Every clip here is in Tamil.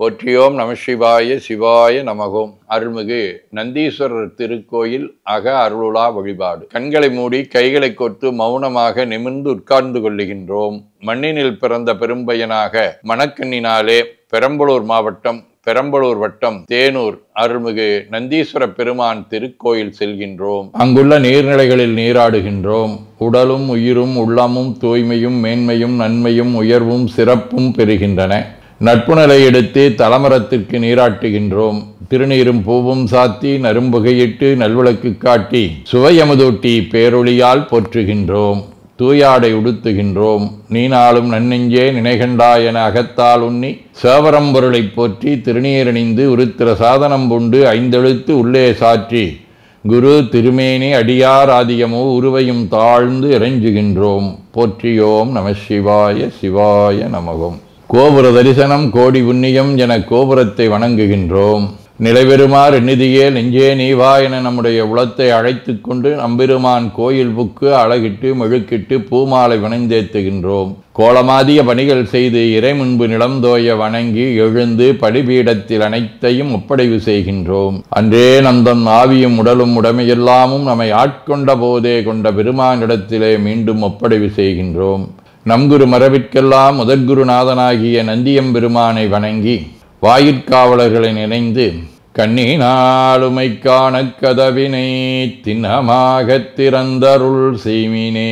போற்றியோம் நம சிவாய சிவாய நமகோம். அருள்மிகு நந்தீஸ்வரர் திருக்கோயில் அக அருளுலா வழிபாடு. கண்களை மூடி கைகளை கொத்து மௌனமாக நிமிர்ந்து உட்கார்ந்து கொள்ளுகின்றோம். மண்ணினில் பிறந்த பெரும்பயனாக மணக்கண்ணினாலே பெரம்பலூர் மாவட்டம் பெரம்பலூர் வட்டம் தேனூர் அருள்மிகு நந்தீஸ்வர பெருமான் திருக்கோயில் செல்கின்றோம். அங்குள்ள நீர்நிலைகளில் நீராடுகின்றோம். உடலும் உயிரும் உள்ளமும் தூய்மையும் மேன்மையும் நன்மையும் உயர்வும் சிறப்பும் பெறுகின்றன. நட்பு நிலை எடுத்து தலமரத்திற்கு நீராட்டுகின்றோம். திருநீரும் பூவும் சாத்தி நரும்புகையிட்டு நல்விளக்கு காட்டி சுவையமுதூட்டி பேரொளியால் போற்றுகின்றோம். தூயாடை உடுத்துகின்றோம். நீனாலும் நன்னெஞ்சே நினைகண்டா என அகத்தால் உண்ணி சேவரம்பொருளை போற்றி திருநீரணிந்து உருத்திர சாதனம் புண்டு ஐந்தெழுத்து உள்ளே சாற்றி குரு திருமேனி அடியார் ஆதியமோ உருவையும் தாழ்ந்து இறைஞ்சுகின்றோம். போற்றியோம் நம சிவாய சிவாய நமகம். கோபுர தரிசனம் கோடி புண்ணியம் என கோபுரத்தை வணங்குகின்றோம். நிலைபெறுமாறு நிதியே நெஞ்சே நீவா என நம்முடைய உளத்தை அழைத்து கொண்டு நம்பெருமான் கோயில் புக்கு அழகிட்டு மெழுக்கிட்டு பூமாலை வணந்தேத்துகின்றோம். கோலமாதிய பணிகள் செய்து இறை முன்பு நிலந்தோய வணங்கி எழுந்து படிபீடத்தில் அனைத்தையும் ஒப்படைவு செய்கின்றோம். அன்றே நந்தன் ஆவியும் உடலும் உடமையெல்லாமும் நம்மை ஆட்கொண்ட போதே கொண்ட பெருமானிடத்திலே மீண்டும் ஒப்படைவு செய்கின்றோம். நம்குரு மரபிற்கெல்லாம் முதற்குருநாதனாகிய நந்தியம்பெருமானை வணங்கி வாயிற்காவலர்களை நினைந்து கண்ணினாலுமை காண கதவினை திண்ணமாகத் திறந்தருள் செய்மினே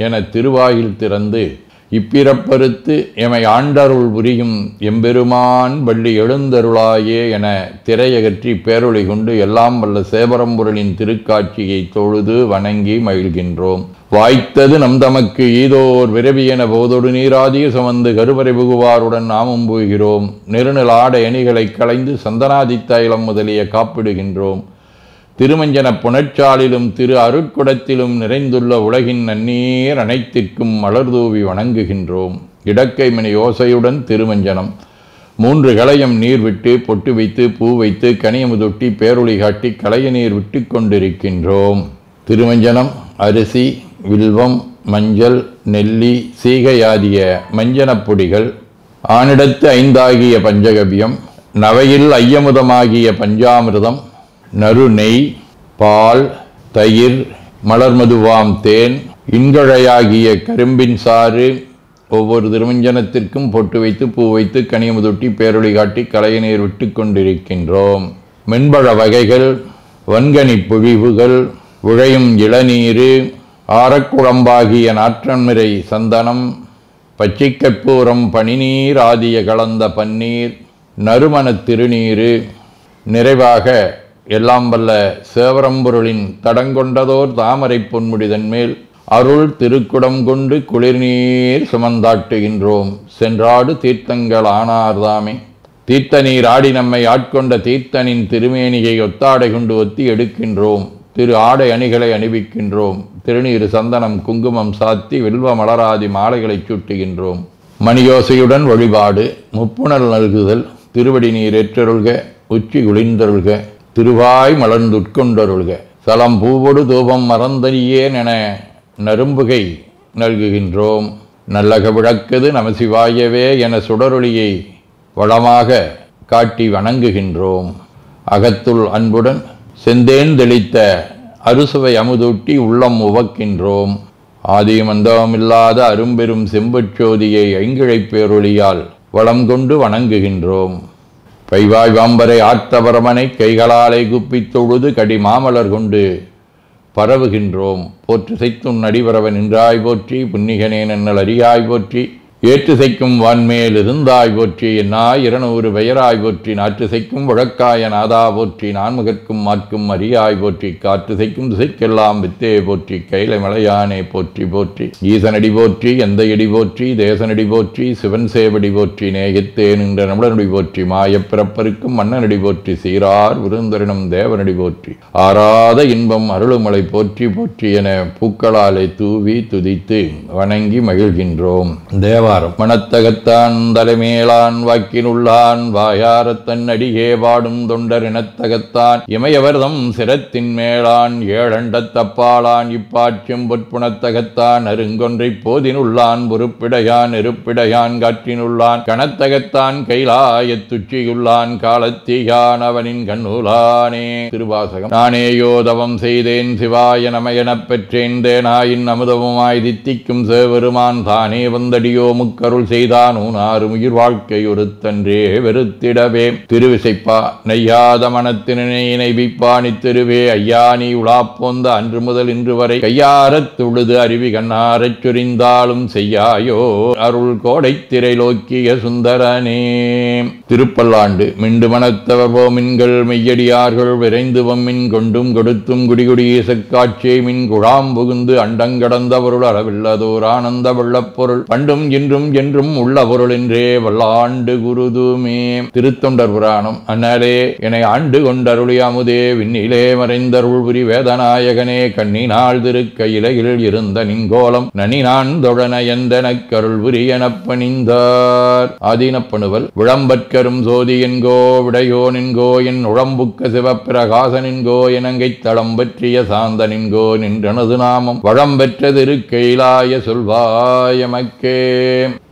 என திருவாயில் திறந்து இப்பிறப்பறுத்து எமை ஆண்டருள் புரியும் எம்பெருமான் வள்ளி எழுந்தருளாயே என திரையகற்றி பேரொளி கொண்டு எல்லாம் வல்ல சேவரம்பொருளின் திருக்காட்சியை தொழுது வணங்கி மகிழ்கின்றோம். வாய்த்தது நம் தமக்கு ஈதோர் விரவியென போதொடு நீராதிய சுமந்து கருவறை புகுவாருடன் நாமும் போகிறோம். நெருநில ஆடை அணிகளை களைந்து சந்தனாதி தைலம் முதலிய காப்பிடுகின்றோம். திருமஞ்சன புனச்சாலிலும் திரு அருட்குடத்திலும் நிறைந்துள்ள உலகின் நன்னீர் அனைத்திற்கும் மலர்தூவி வணங்குகின்றோம். இடக்கை மணி ஓசையுடன் திருமஞ்சனம் 3 களையம் நீர் விட்டு பொட்டு வைத்து பூ வைத்து கனியமுதொட்டி பேரொளி காட்டி களைய நீர் விட்டு கொண்டிருக்கின்றோம். திருமஞ்சனம் அரிசி வில்வம் மஞ்சள் நெல்லி சீகையாதிய மஞ்சனப் பொடிகள் ஆனிடத்து 5 ஆகிய பஞ்சகவ்யம் நவையில் ஐயமுதமாகிய பஞ்சாமிர்தம் நறு நெய் பால் தயிர் மலர்மதுவாம் தேன் இன்கழையாகிய கரும்பின் சாறு ஒவ்வொரு திருமஞ்சனத்திற்கும் பொட்டு வைத்து பூ வைத்து கனியமுதொட்டி பேரொளி காட்டி களைய நீர் விட்டு கொண்டிருக்கின்றோம். மென்பழ வகைகள் வன்கனி பொழிவுகள் உழையும் இளநீரு ஆரக்குழம்பாகிய நாற்றன்மிரை சந்தனம் பச்சைக்கற்பூரம் பனிநீர் ஆதிய கலந்த பன்னீர் நறுமணத் திருநீரு நிறைவாக எல்லாம் வல்ல சேவரம்பொருளின் தடங்கொண்டதோர் தாமரை பொன்முடிதன் மேல் அருள் திருக்குடம் கொண்டு குளிர்நீர் சுமந்தாட்டுகின்றோம். சென்றாடு தீர்த்தங்கள் ஆனார்தாமே தீர்த்த நீர் ஆடி நம்மை ஆட்கொண்ட தீர்த்தனின் திருமேனியை ஒத்தாடை கொண்டு ஒத்தி எடுக்கின்றோம். திரு ஆடை அணிகளை அணிவிக்கின்றோம். திருநீர் சந்தனம் குங்குமம் சாத்தி வில்வ மலராதி மாலைகளை சூட்டுகின்றோம். மணியோசையுடன் வழிபாடு. முப்புணல் நல்குதல். திருவடி நீர் ஏற்றருள்க உச்சி குளிர்ந்தருள்க திருவாய் மலர்ந்துட்கொண்டருள்க சலம் பூவொடு தூபம் மறந்தறியேன் என நரும்புகை நல்குகின்றோம். நல்லக விளக்குது நமசிவாயவே என சுடரொளியை வளமாக காட்டி வணங்குகின்றோம். அகத்துள் அன்புடன் செந்தேன் தெளித்த அறுசுவை அமுதூட்டி உள்ளம் உவக்கின்றோம். ஆதியும் அந்தமில்லாத அரும்பெரும் செம்பச்சோதியை ஐங்கிழைப் பேரொளியால் வளம் கொண்டு வணங்குகின்றோம். பைவாய் வாம்பரை ஆர்த்தபரமனை கைகளாலை குப்பித் தொழுது கடி மாமலர் கொண்டு பரவுகின்றோம். போற்று செய்தும் நடிவரவ நின்றாய் போற்றி புன்னிகனே நன்னல் அறியாய் போற்றி ஏற்று செய்க்கும் வான்மேல் இருந்தாய் போற்றி என்னாய் 200 பெயராய் போற்றி நாற்று செய்க்கும் வழக்காய நாதா போற்றி நான்முகற்கும் மாற்கும் அறியாய் போற்றி காற்று செய்க்கும் திசைக்கெல்லாம் வித்தே போற்றி கைலை மலையானே போற்றி போற்றி ஈசனடி போற்றி எந்த எடி போற்றி தேசனடி போற்றி சிவன் சேவடி போற்றி நேயத்தே நின்ற நம்மளனடி போற்றி மாயப்பிறப்பருக்கும் மன்னனடி போற்றி சீரார் விருந்தரினம் தேவனடி போற்றி ஆராத இன்பம் அருளுமலை போற்றி போற்றி என பூக்களாலை தூவி துதித்து வணங்கி மகிழ்கின்றோம். தேவாரம். தேவாரம். மனத்தகத்தான் தலைமேலான் வாக்கினுள்ளான் வாயாரத் தன்னடியே பாடும் தொண்டர் இனத்தகத்தான் இமையவர்தம் சிரத்தின் மேலான் ஏழண்டத் தப்பாளான் இப்பாற்றும் பொற்புணத்தகத்தான் அருங்கொன்றை போதினுள்ளான் பொறுப்பிடையான் நெருப்பிடையான் காற்றினுள்ளான் கணத்தகத்தான் கைலாயத்துச்சியுள்ளான் காலத்தீயான் அவனின் கண்ணூலானே. திருவாசகம். நானேயோ தவம் செய்தேன் சிவாய நம எனப் பெற்றேன் தேனாயின் அமுதமுமாய் தித்திக்கும் சேவருமான் தானே வந்தடியோ முக்கருள் செய்தான் ஊனாறு உயிர் வாழ்க்கை ஒருத்தன்றே வெறுத்திடவே. திருவிசைப்பா. நெய்யாத மனத்தினை இணைவிப்பானி திருவே ஐயா நீ உலாப்போந்த அன்று முதல் இன்று வரை கையாரத் துழுது அருவி கண்ணாரச் சொரிந்தாலும் செய்யாயோ அருள் கோடை திரைலோக்கிய சுந்தரனே. திருப்பல்லாண்டு. மிண்டு மனத்தவர் போமின்கள் மெய்யடியார்கள் விரைந்து வம்மின் கொண்டும் கொடுத்தும் குடிகுடியேசக்காட்சியை மின் குழாம் புகுந்து அண்டங்கடந்த பொருள் அளவில்லதோர் ஆனந்த வெள்ளப்பொருள் பண்டும் இன்றும் என்றும் உள்ள பொருள் என்றே வல்லாண்டு குருதுமே. திருத்தொண்டர் புராணம். அண்ணலே என்னை ஆண்டு கொண்டருளி அமுதே விண்ணிலே மறைந்தருள் புரி வேதநாயகனே கண்ணினாள் திருக்கையிலையில் இருந்த நின்கோலம் நனினான் தொழன எந்தனக் கருள் புரி எனப் பணிந்தார். ஆதீனப்பணுவல். விளம்பற்கரும் சோதி என்கோ விடையோ நின்கோ என் உழம்புக்க சிவப்பிரகாசனின்கோ எனங்கை தளம் பற்றிய சாந்த நின்கோ நின்றனது நாமம் வளம்பெற்ற திருக்கையிலாய சொல்வாயமக்கே.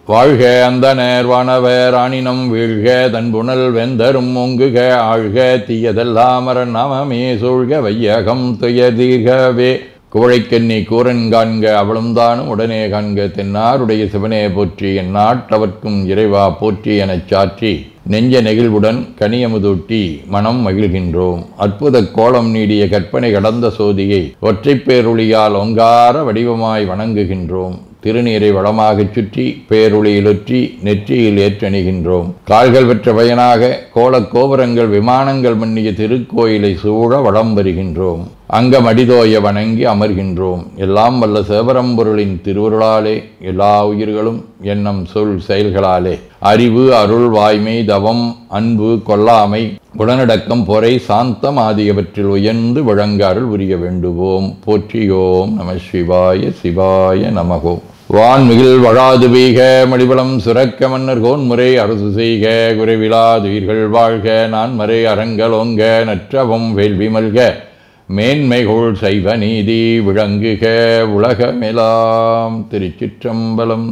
வாழ்க அந்த நேர்வானவர் ஆணினம் வீழ்க தன்புணல் வெந்தரும் ஒங்குக ஆழ்க தீயதெல்லாம் நாமமே சூழ்க வையகம் துயதீர்கவே. குவளைக்கண்ணி கூரன் காண்க அவளும் தானும் உடனே காண்க தென்னாருடைய சிவனே போற்றி என் நாட்டவர்க்கும் இறைவா போற்றி எனச் சாற்றி நெஞ்ச நெகிழ்வுடன் கனியமுதூட்டி மனம் மகிழ்கின்றோம். அற்புத கோலம் நீடிய கற்பனை கடந்த சோதியை ஒற்றைப் பேருளியால் ஒங்கார வடிவமாய் வணங்குகின்றோம். திருநீரை வளமாகச் சுற்றி பேருளியிலொற்றி நெற்றியில் ஏற்றணிகின்றோம். கால்கள் பெற்ற பயனாக கோலக் கோபுரங்கள் விமானங்கள் மன்னிய திருக்கோயிலை சூழ வளம் வருகின்றோம். அங்கமடிதோய வணங்கி அமர்கின்றோம். எல்லாம் வல்ல சிவபரம்பொருளின் திருவருளாலே எல்லா உயிர்களும் எண்ணம் சொல் செயல்களாலே அறிவு அருள் வாய்மை தவம் அன்பு கொல்லாமை குணநடக்கம் பொறை சாந்தம் ஆகியவற்றில் உயர்ந்து விளங்க அருள் புரிய வேண்டுவோம். போற்றியோம் நம சிவாய சிவாய நமகோம். வான்மிகில் வழாது வீக மடிவளம் சுரக்க மன்னர் கோன்முறை அரசு செய்க குறைவிலாதுயிர்கள் வாழ்க நான்மறை அறங்கலோங்க நற்றவம் வேள்வி மல்க மேன்மைகோள் சைவ நீதி விளங்குக உலகமெலாம். திருச்சிற்றம்பலம்.